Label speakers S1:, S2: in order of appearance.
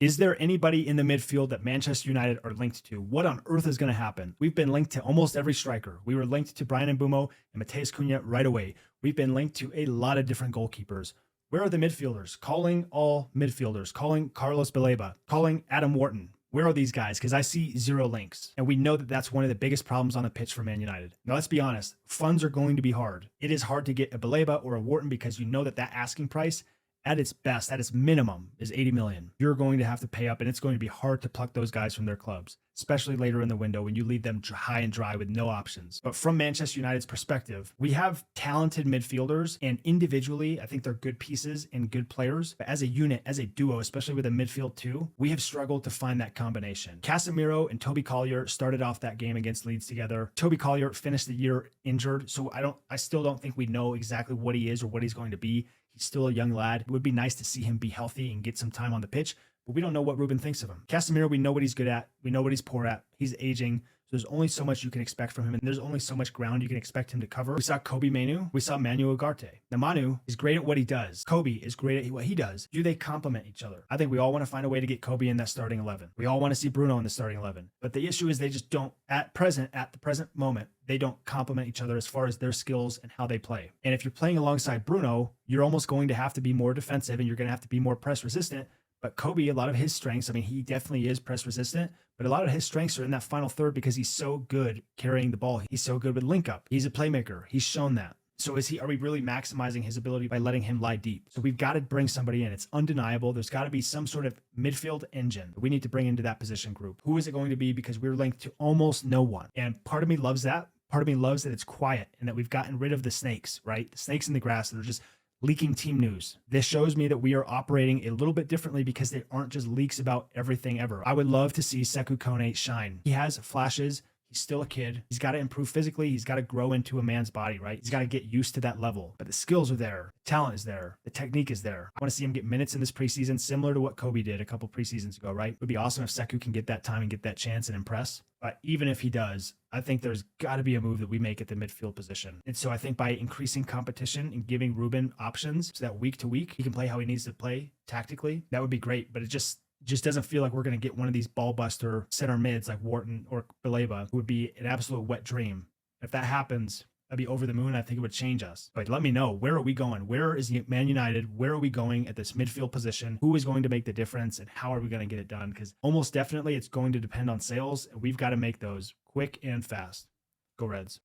S1: Is there anybody in the midfield that Manchester United are linked to? What on earth is going to happen? We've been linked to almost every striker. We were linked to Brian Mbumo and Mateus Cunha right away. We've been linked to a lot of different goalkeepers. Where are the midfielders? Calling all midfielders, calling Carlos Baleba, calling Adam Wharton. Where are these guys? Because I see zero links. And we know that that's one of the biggest problems on the pitch for Man United. Now, let's be honest. Funds are going to be hard. It is hard to get a Baleba or a Wharton because you know that asking price at its best, at its minimum, is 80 million. You're going to have to pay up, and it's going to be hard to pluck those guys from their clubs, especially later in the window when you leave them high and dry with no options. But from Manchester United's perspective, we have talented midfielders, and individually, I think they're good pieces and good players. But as a unit, as a duo, especially with a midfield two, we have struggled to find that combination. Casemiro and Toby Collier started off that game against Leeds together. Toby Collier finished the year injured, so I still don't think we know exactly what he is or what he's going to be. He's still a young lad. It would be nice to see him be healthy and get some time on the pitch, but we don't know what Ruben thinks of him. Casemiro, we know what he's good at. We know what he's poor at. He's aging. So there's only so much you can expect from him, and there's only so much ground you can expect him to cover. We saw Kobe Manu. We saw Manu Ugarte. Now, Manu is great at what he does. Kobe is great at what he does. Do they complement each other? I think we all want to find a way to get Kobe in that starting 11. We all want to see Bruno in the starting 11. But the issue is they just don't, at the present moment, they don't complement each other as far as their skills and how they play. And if you're playing alongside Bruno, you're almost going to have to be more defensive and you're going to have to be more press resistant. But Kobe, a lot of his strengths, I mean, he definitely is press resistant, but a lot of his strengths are in that final third because he's so good carrying the ball. He's so good with link up. He's a playmaker. He's shown that. So are we really maximizing his ability by letting him lie deep? So we've got to bring somebody in. It's undeniable. There's got to be some sort of midfield engine that we need to bring into that position group. Who is it going to be? Because we're linked to almost no one. And part of me loves that. Part of me loves that it's quiet and that we've gotten rid of the snakes, right? The snakes in the grass that are just leaking team news. This shows me that we are operating a little bit differently because they aren't just leaks about everything ever. I would love to see Sekou Kone shine. He has flashes. He's still a kid. He's got to improve physically. He's got to grow into a man's body, right? He's got to get used to that level. But the skills are there. The talent is there. The technique is there. I want to see him get minutes in this preseason, similar to what Kobe did a couple preseasons ago, right? It would be awesome if Sekou can get that time and get that chance and impress. But even if he does, I think there's got to be a move that we make at the midfield position. And so I think by increasing competition and giving Ruben options so that week to week he can play how he needs to play tactically, that would be great. But it just doesn't feel like we're going to get one of these ball buster center mids like Wharton or Baleba, who would be an absolute wet dream. If that happens, I'd be over the moon. I think it would change us. But let me know, where are we going? Where is Man United? Where are we going at this midfield position? Who is going to make the difference and how are we going to get it done? Because almost definitely it's going to depend on sales. And we've got to make those quick and fast. Go Reds.